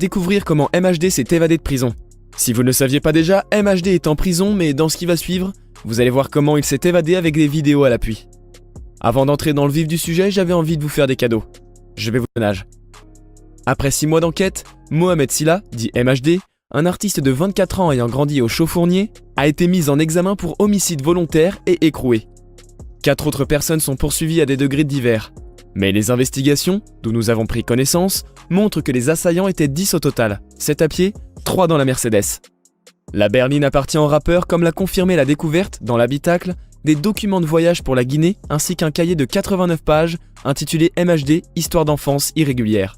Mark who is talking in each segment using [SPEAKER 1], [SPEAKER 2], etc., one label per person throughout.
[SPEAKER 1] Découvrir comment MHD s'est évadé de prison. Si vous ne le saviez pas déjà, MHD est en prison, mais dans ce qui va suivre, vous allez voir comment il s'est évadé avec des vidéos à l'appui. Avant d'entrer dans le vif du sujet, j'avais envie de vous faire des cadeaux. Je vais vous donner un âge. Après 6 mois d'enquête, Mohamed Sylla, dit MHD, un artiste de 24 ans ayant grandi au Chaux-Fournier, a été mis en examen pour homicide volontaire et écroué. 4 autres personnes sont poursuivies à des degrés divers. Mais les investigations, d'où nous avons pris connaissance, montrent que les assaillants étaient 10 au total, 7 à pied, 3 dans la Mercedes. La berline appartient au rappeur, comme l'a confirmé la découverte, dans l'habitacle, des documents de voyage pour la Guinée ainsi qu'un cahier de 89 pages intitulé MHD, Histoire d'enfance irrégulière.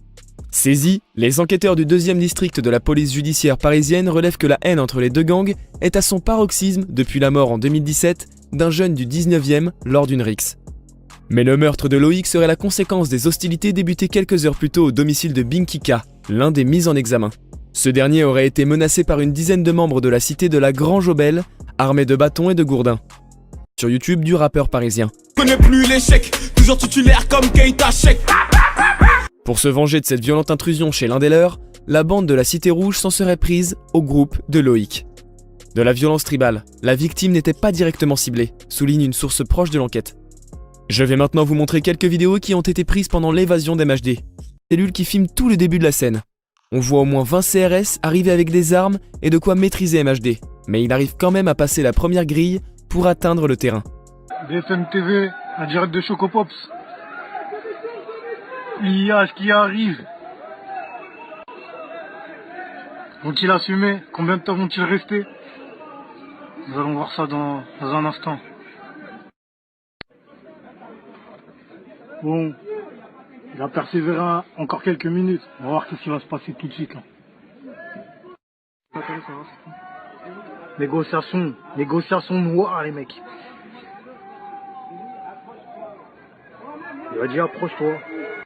[SPEAKER 1] Saisis, les enquêteurs du 2e district de la police judiciaire parisienne relèvent que la haine entre les deux gangs est à son paroxysme depuis la mort en 2017 d'un jeune du 19e lors d'une rixe. Mais le meurtre de Loïc serait la conséquence des hostilités débutées quelques heures plus tôt au domicile de Binkika, l'un des mis en examen. Ce dernier aurait été menacé par une dizaine de membres de la cité de la Grange-Aubel, armés de bâtons et de gourdins. Sur YouTube du rappeur parisien.
[SPEAKER 2] Connais plus l'échec, toujours titulaire comme Keita Sheik.
[SPEAKER 1] Pour se venger de cette violente intrusion chez l'un des leurs, la bande de la Cité Rouge s'en serait prise au groupe de Loïc. De la violence tribale, la victime n'était pas directement ciblée, souligne une source proche de l'enquête. Je vais maintenant vous montrer quelques vidéos qui ont été prises pendant l'évasion d'MHD. Cellule qui filme tout le début de la scène. On voit au moins 20 CRS arriver avec des armes et de quoi maîtriser MHD, mais il arrive quand même à passer la première grille pour atteindre le terrain.
[SPEAKER 3] BFM TV, un direct de Choco Pops. L'IA, ce qui arrive. Vont-ils assumer? Combien de temps vont-ils rester? Nous allons voir ça dans un instant. Bon, il va persévérer encore quelques minutes. On va voir ce qui va se passer tout de suite là. Négociation noire les mecs. Il a dit approche-toi.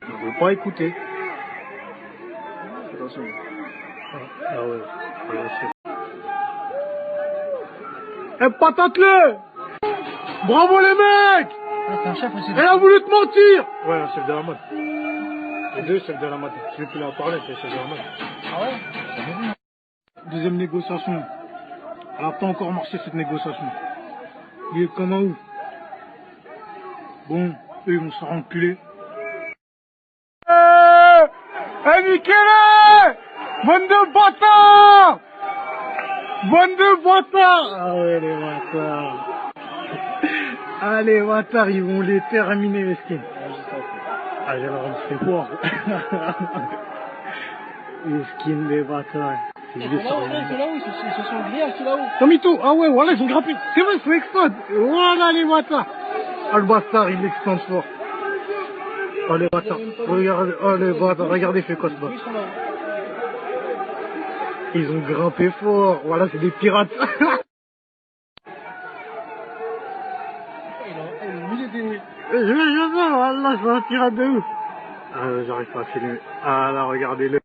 [SPEAKER 3] Il ne veut pas écouter. Attention. Ah ouais. Eh, patate-le! Bravo les mecs!
[SPEAKER 4] C'est un chef aussi.
[SPEAKER 3] Elle a voulu te mentir! Ouais, un chef de la mode. Les deux chefs de la mode. Celui qui l'a parlé, c'est le chef de la mode.
[SPEAKER 4] Ah ouais?
[SPEAKER 3] Deuxième négociation. Elle n'a pas encore marché cette négociation. Il est comme un ouf. Bon, eux ils vont se faire enculer. Niquez-les! Bande de bâtards! Bande de bâtards! Ah ouais, les bâtards. Ah, les bâtards, ils vont les terminer, les skins. Ah, j'ai l'air de se voir. Les skins, les bâtards.
[SPEAKER 4] C'est là-haut, ils se sont grillés, c'est là-haut.
[SPEAKER 3] Tomito, ah ouais, voilà, ils ont grimpé. C'est vrai, il faut expand. Voilà, les bâtards. Ah, le bâtard, il expande fort. Oh, les bâtards. Regardez, oh, les bâtards, regardez, fait quoi ce bâtard. Ils ont grimpé fort. Voilà, c'est des pirates. Je sais, voilà, c'est un pirate de ouf. Ah, j'arrive pas à filmer. Ah là, regardez-le.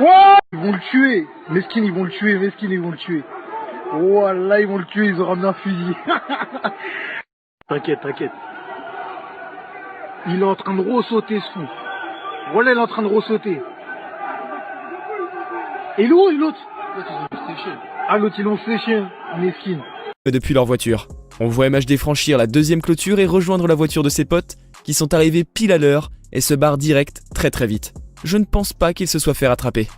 [SPEAKER 3] Ouais, ils vont le tuer. Mesquine, ils vont le tuer. Mesquine, ils vont le tuer. Voilà, ils vont le tuer. Ils ont ramené un fusil. T'inquiète, t'inquiète. Il est en train de ressauter ce fou. Voilà, il est en train de ressauter. Et l'autre, l'autre. Ah, l'autre, ils l'ont séché. Mesquine.
[SPEAKER 1] Depuis leur voiture, on voit MHD franchir la 2e clôture et rejoindre la voiture de ses potes qui sont arrivés pile à l'heure et se barrent direct très vite. Je ne pense pas qu'il se soit fait rattraper.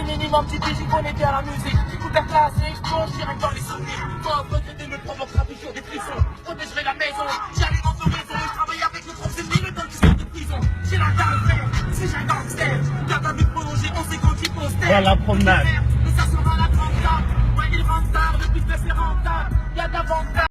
[SPEAKER 2] Minimum, tu dis, j'y connais bien la musique. J'écoute la classe et explose direct dans les souvenirs. Toi, retraité me provoquera toujours des frissons. Je protégerai la maison, j'arrive en raison. Je travaille avec le prof, c'est mieux dans le sort de prison. J'ai la dalle, frère, si j'ai un gangster. Garde à but prolongé, on sait quand il poste.
[SPEAKER 3] Voilà la promenade.